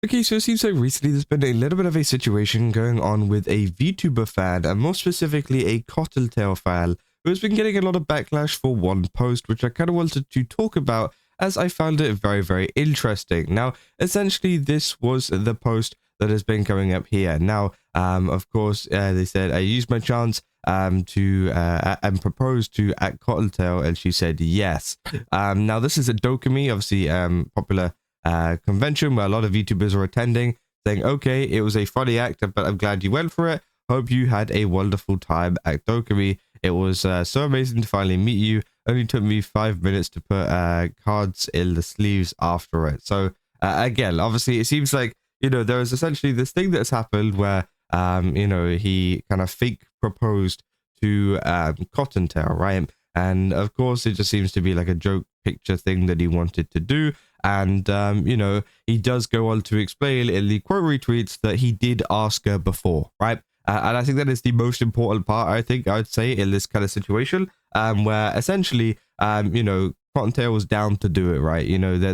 Okay, so it seems like recently there's been a little bit of a situation going on with a VTuber fan, and more specifically a CottonTail fan, who has been getting a lot of backlash for one post, which I kind of wanted to talk about as I found it very, very interesting. Now, essentially, this was the post that has been going up here. Now, of course, they said, I used my chance to and proposed to at CottonTail, and she said yes. Now, this is a Dokomi, obviously popular convention where a lot of VTubers are attending, saying, okay, it was a funny act, but I'm glad you went for it. Hope you had a wonderful time at Dokomi. It was so amazing to finally meet you. Only took me 5 minutes to put cards in the sleeves after it. So again, obviously, it seems like, there is essentially this thing that's happened where, he kind of fake proposed to CottonTail, right? And of course, it just seems to be like a joke picture thing that he wanted to do. And, he does go on to explain in the quote retweets that he did ask her before, right? And I think that is the most important part, I think I'd say, in this kind of situation, where essentially, CottonTail was down to do it, right?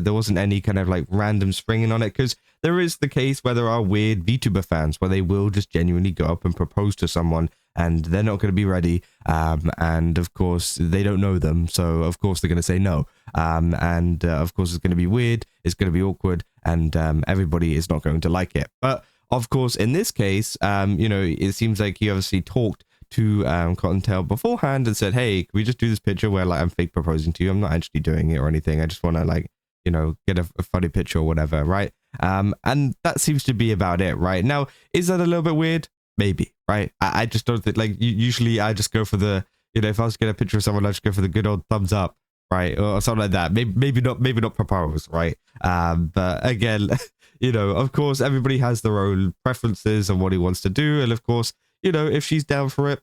There wasn't any kind of like random springing on it, because there is the case where there are weird VTuber fans where they will just genuinely go up and propose to someone and they're not going to be ready. And of course, they don't know them. So of course, they're going to say no. And of course, it's going to be weird. It's going to be awkward. And everybody is not going to like it. But of course, in this case, it seems like he obviously talked to CottonTail beforehand and said, hey, can we just do this picture where like I'm fake proposing to you? I'm not actually doing it or anything. I just want to like, get a funny picture or whatever, right? And that seems to be about it, right? Now, is that a little bit weird? Maybe, right? I just don't think, like, usually I just go for the, if I was to get a picture of someone, I just go for the good old thumbs up, right? Or something like that. Maybe not propose, right? But again, of course, everybody has their own preferences and what he wants to do. And of course, if she's down for it,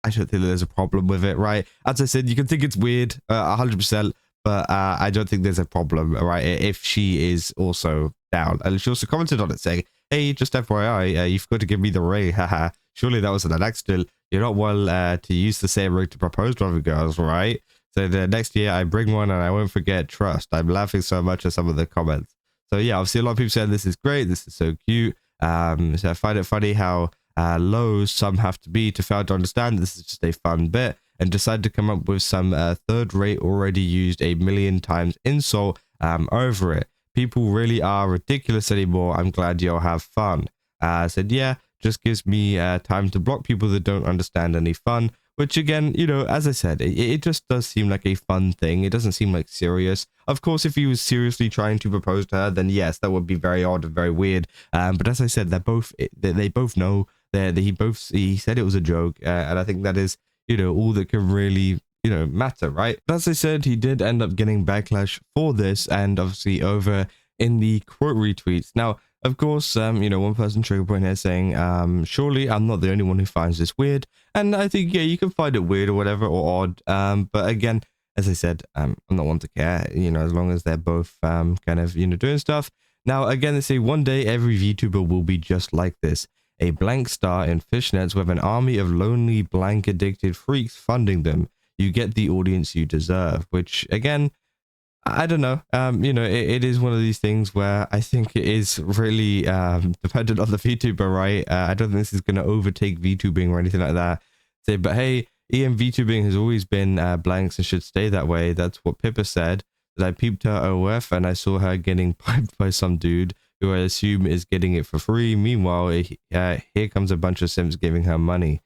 I don't think there's a problem with it, right? As I said, you can think it's weird, 100%, but I don't think there's a problem, right? If she is also down. And she also commented on it saying, hey, just FYI, you've got to give me the ring, haha. Surely that wasn't an accident. You're not well to use the same ring to propose to other girls, right? So the next year I bring one and I won't forget, trust. I'm laughing so much at some of the comments. So yeah, I've seen a lot of people saying this is great, this is so cute. So I find it funny how low some have to be to fail to understand this is just a fun bit and decide to come up with some third-rate, already used a million times insult over it. People really are ridiculous anymore. I'm glad you'll have fun. I said, yeah, just gives me time to block people that don't understand any fun, which again, as I said, it just does seem like a fun thing. It doesn't seem like serious. Of course, if he was seriously trying to propose to her, then yes, that would be very odd and very weird. But as I said, they both know that he said it was a joke. And I think that is, all that can really matter, right? But as I said, he did end up getting backlash for this, and obviously over in the quote retweets. Now, of course, one person trigger point here saying, surely I'm not the only one who finds this weird. And I think, yeah, you can find it weird or whatever, or odd. But again, as I said, I'm not one to care, as long as they're both kind of, doing stuff. Now, again, they say one day every VTuber will be just like this. A blank star in fishnets with an army of lonely, blank addicted freaks funding them. You get the audience you deserve, which again, I don't know. It is one of these things where I think it is really dependent on the VTuber, right? I don't think this is going to overtake VTubing or anything like that. Say, but hey, EM VTubing has always been blanks and should stay that way. That's what Pippa said. That I peeped her OF and I saw her getting piped by some dude who I assume is getting it for free. Meanwhile, here comes a bunch of simps giving her money.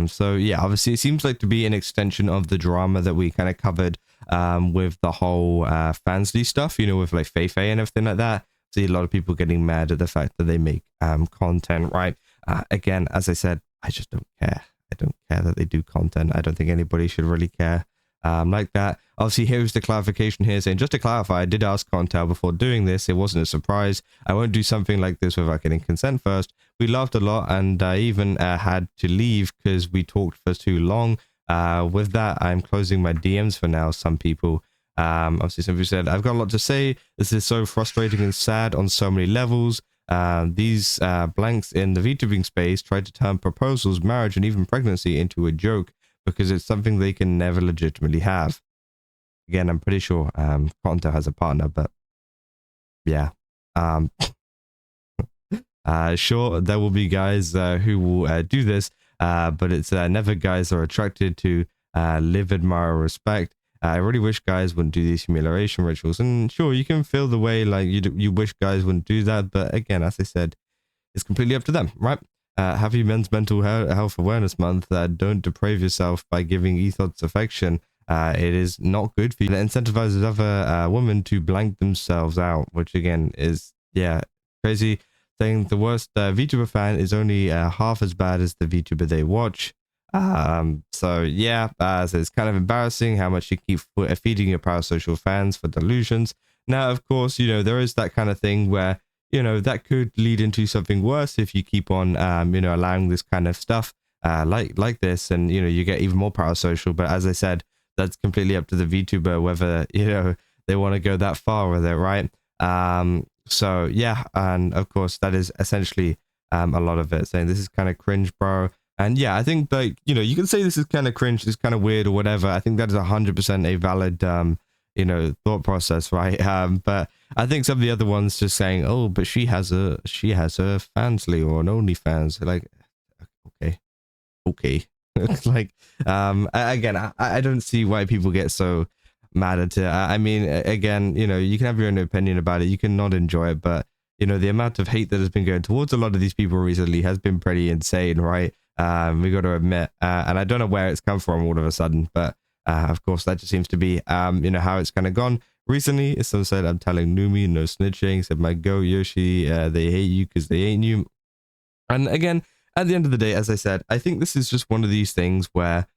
So yeah, obviously it seems like to be an extension of the drama that we kind of covered with the whole Fansly stuff, with like VTuber and everything like that. See a lot of people getting mad at the fact that they make content, right? Again, as I said, I just don't care. I don't care that they do content. I don't think anybody should really care like that. Obviously, here's the clarification here saying, just to clarify, I did ask CottonTail before doing this. It wasn't a surprise. I won't do something like this without getting consent first. We laughed a lot, and I even had to leave because we talked for too long. With that, I'm closing my DMs for now. Some people, obviously, some people said, I've got a lot to say. This is so frustrating and sad on so many levels. These blanks in the VTubing space tried to turn proposals, marriage, and even pregnancy into a joke because it's something they can never legitimately have. Again, I'm pretty sure CottonTail has a partner, but yeah. Sure, there will be guys who will do this, but it's never guys that are attracted to live, admire, or respect. I really wish guys wouldn't do these humiliation rituals. And sure, you can feel the way like you wish guys wouldn't do that, but again, as I said, it's completely up to them, right? Happy Men's Mental Health Awareness Month. Don't deprave yourself by giving ethos affection. It is not good for you. It incentivizes other women to blank themselves out, which again is, yeah, crazy. Saying the worst VTuber fan is only half as bad as the VTuber they watch. So yeah, so it's kind of embarrassing how much you keep feeding your parasocial fans for delusions. Now, of course, there is that kind of thing where that could lead into something worse if you keep on, allowing this kind of stuff, like this, and you get even more parasocial. But as I said, that's completely up to the VTuber whether they want to go that far with it, right? So yeah, and of course that is essentially a lot of it, saying this is kind of cringe, bro. And yeah, I think like you can say this is kind of cringe, this is kind of weird or whatever. I think that is 100% a valid thought process, right? But I think some of the other ones just saying, oh, but she has a fansly or an OnlyFans, like, okay. Like, again, I don't see why people get so mad at it. I mean, again, you can have your own opinion about it, you can not enjoy it, but the amount of hate that has been going towards a lot of these people recently has been pretty insane, right? We got to admit, and I don't know where it's come from all of a sudden, but of course that just seems to be how it's kind of gone recently. Someone said, I'm telling Numi, no snitching. Said, my go Yoshi, they hate you because they ain't you. And again, at the end of the day, as I said, I think this is just one of these things where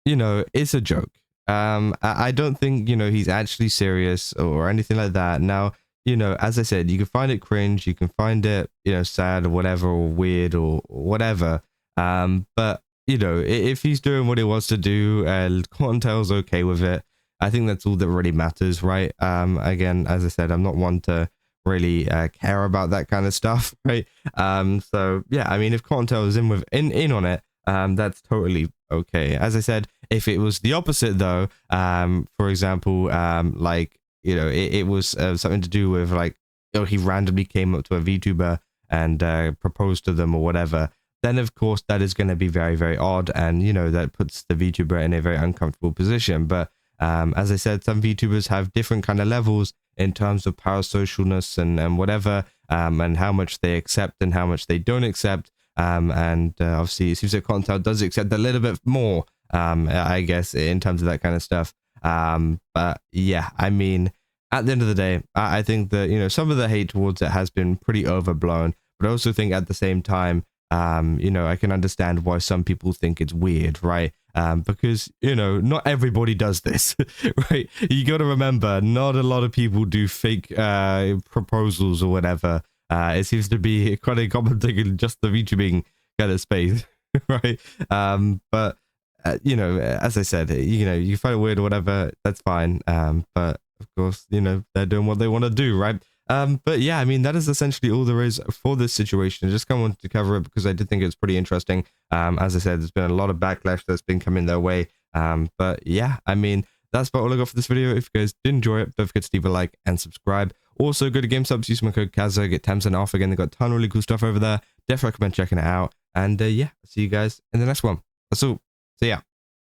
it's a joke. I don't think he's actually serious or anything like that. Now, as I said, you can find it cringe, you can find it sad or whatever, or weird or whatever, but if he's doing what he wants to do and CottonTail's okay with it, I think that's all that really matters, right? Again, as I said, I'm not one to really care about that kind of stuff, right? So yeah, I mean, if CottonTail is in on it, that's totally okay. As I said, if it was the opposite though, for example, like it was something to do with like he randomly came up to a VTuber and proposed to them or whatever, then of course that is going to be very, very odd, and that puts the VTuber in a very uncomfortable position. But as I said, some VTubers have different kind of levels in terms of parasocialness and whatever, and how much they accept and how much they don't accept. And obviously it seems like CottonTail does accept a little bit more, I guess, in terms of that kind of stuff. But yeah, I mean, at the end of the day, I think that some of the hate towards it has been pretty overblown, but I also think at the same time, I can understand why some people think it's weird, right? Because not everybody does this, right? You got to remember, not a lot of people do fake proposals or whatever. It seems to be quite a common thing in just the VTubing kind of space, right? But as I said, you find it weird or whatever, that's fine. But of course, they're doing what they want to do, right? But yeah, I mean, that is essentially all there is for this situation. I just kind of wanted to cover it because I did think it was pretty interesting. As I said, there's been a lot of backlash that's been coming their way. But yeah, I mean, that's about all I got for this video. If you guys did enjoy it, don't forget to leave a like and subscribe. Also, go to GameStop, use my code Kazza, get 10% off. Again, they've got a ton of really cool stuff over there. Definitely recommend checking it out. And yeah, I'll see you guys in the next one. That's all. See ya.